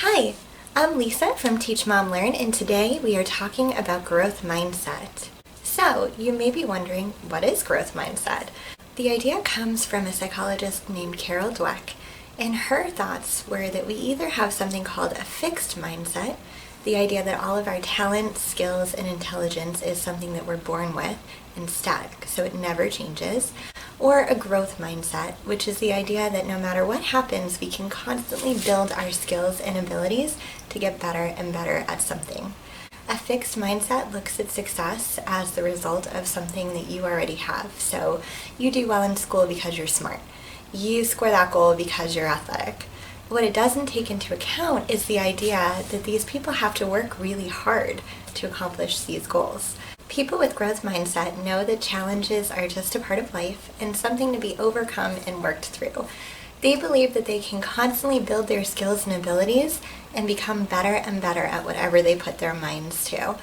Hi, I'm Lisa from Teach Mom Learn, and today we are talking about growth mindset. So, you may be wondering, what is growth mindset? The idea comes from a psychologist named Carol Dweck, and her thoughts were that we either have something called a fixed mindset, the idea that all of our talent, skills, and intelligence is something that we're born with and static, so it never changes, or a growth mindset, which is the idea that no matter what happens, we can constantly build our skills and abilities to get better and better at something. A fixed mindset looks at success as the result of something that you already have. So you do well in school because you're smart. You score that goal because you're athletic. What it doesn't take into account is the idea that these people have to work really hard to accomplish these goals. People with growth mindset know that challenges are just a part of life and something to be overcome and worked through. They believe that they can constantly build their skills and abilities and become better and better at whatever they put their minds to.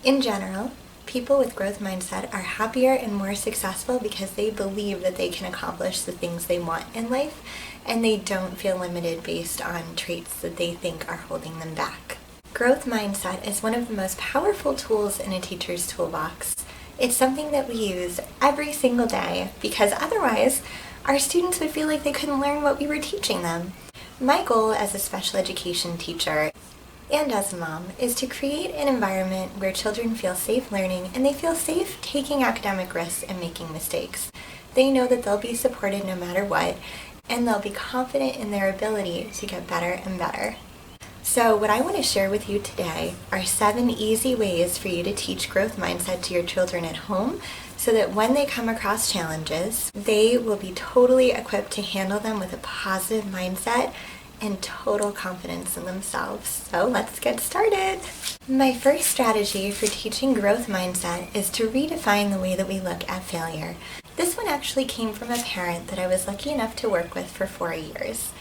In general, people with growth mindset are happier and more successful because they believe that they can accomplish the things they want in life, and they don't feel limited based on traits that they think are holding them back. Growth mindset is one of the most powerful tools in a teacher's toolbox. It's something that we use every single day because otherwise our students would feel like they couldn't learn what we were teaching them. My goal as a special education teacher and as a mom is to create an environment where children feel safe learning and they feel safe taking academic risks and making mistakes. They know that they'll be supported no matter what, and they'll be confident in their ability to get better and better. So what I want to share with you today are 7 easy ways for you to teach growth mindset to your children at home so that when they come across challenges, they will be totally equipped to handle them with a positive mindset and total confidence in themselves. So let's get started. My first strategy for teaching growth mindset is to redefine the way that we look at failure. This one actually came from a parent that I was lucky enough to work with for 4 years.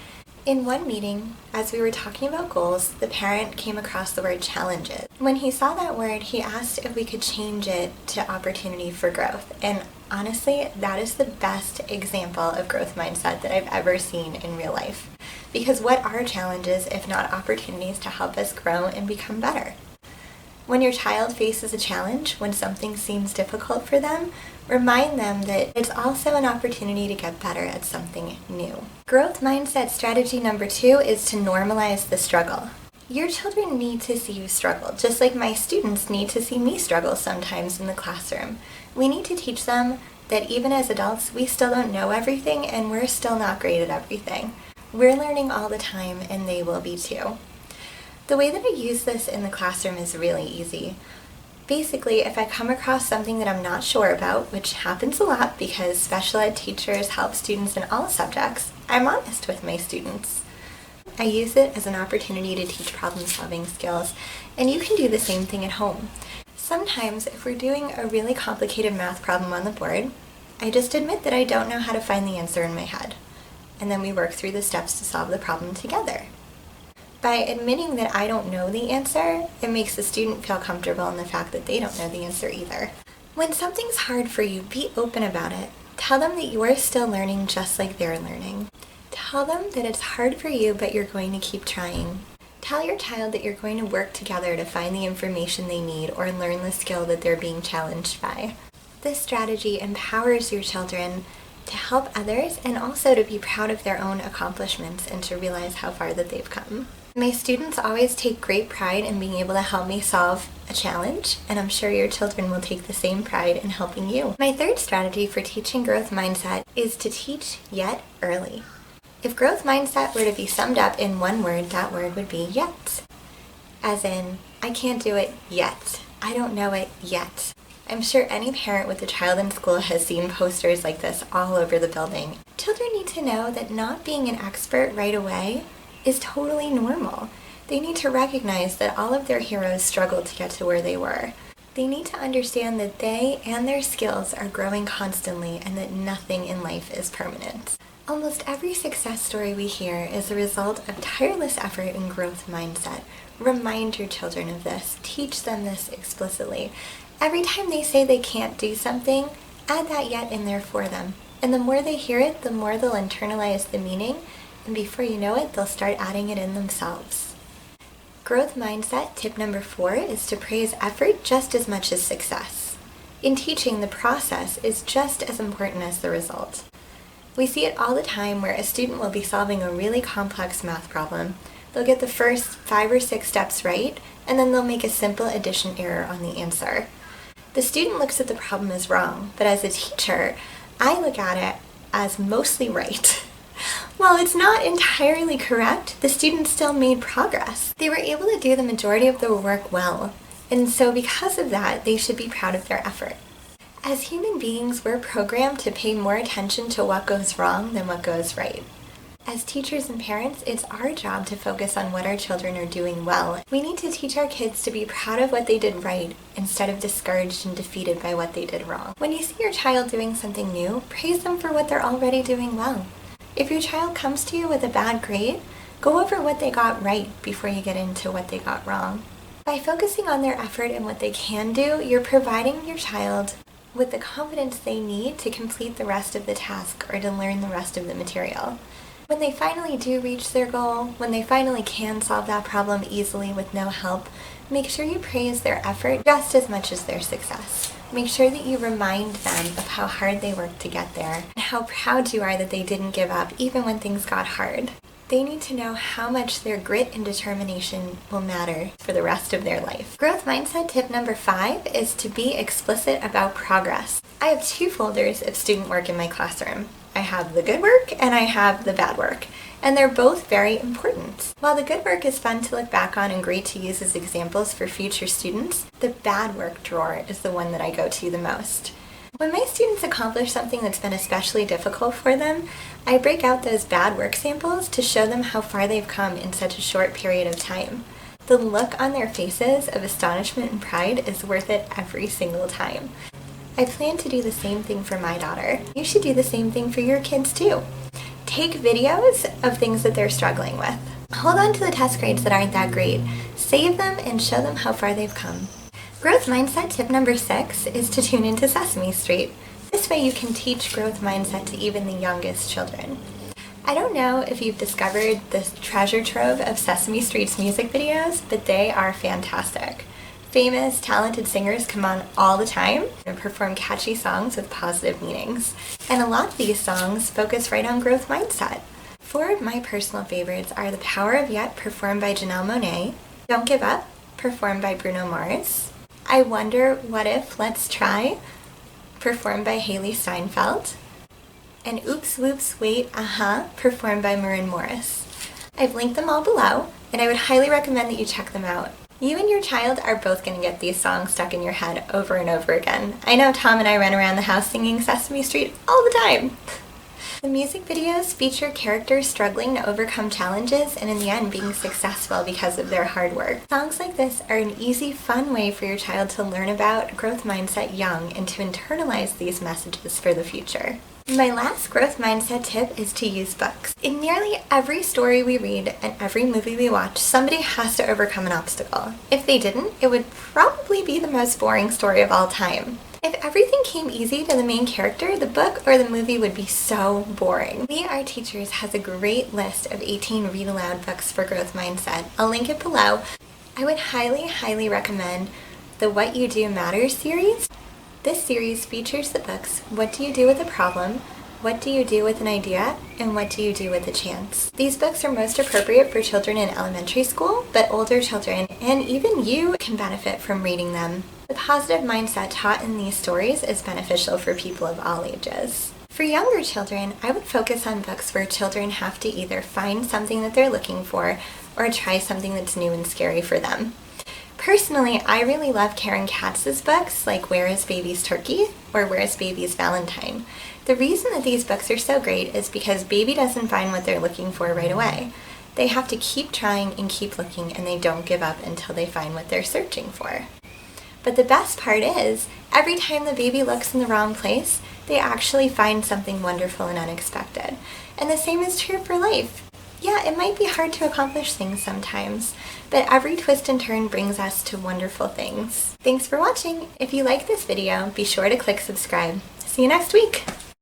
In one meeting, as we were talking about goals, the parent came across the word challenges. When he saw that word, he asked if we could change it to opportunity for growth. And honestly, that is the best example of growth mindset that I've ever seen in real life. Because what are challenges if not opportunities to help us grow and become better? When your child faces a challenge, when something seems difficult for them, remind them that it's also an opportunity to get better at something new. Growth mindset strategy number 2 is to normalize the struggle. Your children need to see you struggle, just like my students need to see me struggle sometimes in the classroom. We need to teach them that even as adults, we still don't know everything and we're still not great at everything. We're learning all the time and they will be too. The way that I use this in the classroom is really easy. Basically, if I come across something that I'm not sure about, which happens a lot because special ed teachers help students in all subjects, I'm honest with my students. I use it as an opportunity to teach problem-solving skills, and you can do the same thing at home. Sometimes, if we're doing a really complicated math problem on the board, I just admit that I don't know how to find the answer in my head, and then we work through the steps to solve the problem together. By admitting that I don't know the answer, it makes the student feel comfortable in the fact that they don't know the answer either. When something's hard for you, be open about it. Tell them that you're still learning just like they're learning. Tell them that it's hard for you, but you're going to keep trying. Tell your child that you're going to work together to find the information they need or learn the skill that they're being challenged by. This strategy empowers your children to help others and also to be proud of their own accomplishments and to realize how far that they've come. My students always take great pride in being able to help me solve a challenge, and I'm sure your children will take the same pride in helping you. My third strategy for teaching growth mindset is to teach yet early. If growth mindset were to be summed up in one word, that word would be yet. As in, I can't do it yet. I don't know it yet. I'm sure any parent with a child in school has seen posters like this all over the building. Children need to know that not being an expert right away is totally normal. They need to recognize that all of their heroes struggled to get to where they were. They need to understand that they and their skills are growing constantly and that nothing in life is permanent. Almost every success story we hear is a result of tireless effort and growth mindset. Remind your children of this. Teach them this explicitly. Every time they say they can't do something, add that yet in there for them. And the more they hear it, the more they'll internalize the meaning, and before you know it, they'll start adding it in themselves. Growth mindset tip number 4 is to praise effort just as much as success. In teaching, the process is just as important as the result. We see it all the time where a student will be solving a really complex math problem. They'll get the first 5 or 6 steps right, and then they'll make a simple addition error on the answer. The student looks at the problem as wrong, but as a teacher, I look at it as mostly right. While it's not entirely correct, the students still made progress. They were able to do the majority of their work well, and so because of that, they should be proud of their effort. As human beings, we're programmed to pay more attention to what goes wrong than what goes right. As teachers and parents, it's our job to focus on what our children are doing well. We need to teach our kids to be proud of what they did right instead of discouraged and defeated by what they did wrong. When you see your child doing something new, praise them for what they're already doing well. If your child comes to you with a bad grade, go over what they got right before you get into what they got wrong. By focusing on their effort and what they can do, you're providing your child with the confidence they need to complete the rest of the task or to learn the rest of the material. When they finally do reach their goal, when they finally can solve that problem easily with no help, make sure you praise their effort just as much as their success. Make sure that you remind them of how hard they worked to get there and how proud you are that they didn't give up even when things got hard. They need to know how much their grit and determination will matter for the rest of their life. Growth mindset tip number 5 is to be explicit about progress. I have 2 folders of student work in my classroom. I have the good work and I have the bad work, and they're both very important. While the good work is fun to look back on and great to use as examples for future students, the bad work drawer is the one that I go to the most. When my students accomplish something that's been especially difficult for them, I break out those bad work samples to show them how far they've come in such a short period of time. The look on their faces of astonishment and pride is worth it every single time. I plan to do the same thing for my daughter. You should do the same thing for your kids too. Take videos of things that they're struggling with. Hold on to the test grades that aren't that great. Save them and show them how far they've come. Growth mindset tip number 6 is to tune into Sesame Street. This way you can teach growth mindset to even the youngest children. I don't know if you've discovered the treasure trove of Sesame Street's music videos, but they are fantastic. Famous, talented singers come on all the time and perform catchy songs with positive meanings. And a lot of these songs focus right on growth mindset. 4 of my personal favorites are The Power of Yet, performed by Janelle Monáe, Don't Give Up, performed by Bruno Mars, I Wonder, What If, Let's Try, performed by Haley Steinfeld, and Oops, Whoops, Wait, Aha, performed by Marin Morris. I've linked them all below, and I would highly recommend that you check them out. You and your child are both going to get these songs stuck in your head over and over again. I know Tom and I run around the house singing Sesame Street all the time. The music videos feature characters struggling to overcome challenges and in the end being successful because of their hard work. Songs like this are an easy, fun way for your child to learn about growth mindset young and to internalize these messages for the future. My last growth mindset tip is to use books. In nearly every story we read and every movie we watch, somebody has to overcome an obstacle. If they didn't, it would probably be the most boring story of all time. If everything came easy to the main character, the book or the movie would be so boring. We Are Teachers has a great list of 18 read-aloud books for growth mindset. I'll link it below. I would highly recommend the What You Do Matters series. This series features the books What Do You Do With a Problem, What Do You Do With an Idea, and What Do You Do With a Chance. These books are most appropriate for children in elementary school, but older children and even you can benefit from reading them. The positive mindset taught in these stories is beneficial for people of all ages. For younger children, I would focus on books where children have to either find something that they're looking for or try something that's new and scary for them. Personally, I really love Karen Katz's books like Where is Baby's Turkey or Where is Baby's Valentine. The reason that these books are so great is because baby doesn't find what they're looking for right away. They have to keep trying and keep looking, and they don't give up until they find what they're searching for. But the best part is, every time the baby looks in the wrong place, they actually find something wonderful and unexpected. And the same is true for life. Yeah, it might be hard to accomplish things sometimes, but every twist and turn brings us to wonderful things. Thanks for watching. If you like this video, be sure to click subscribe. See you next week.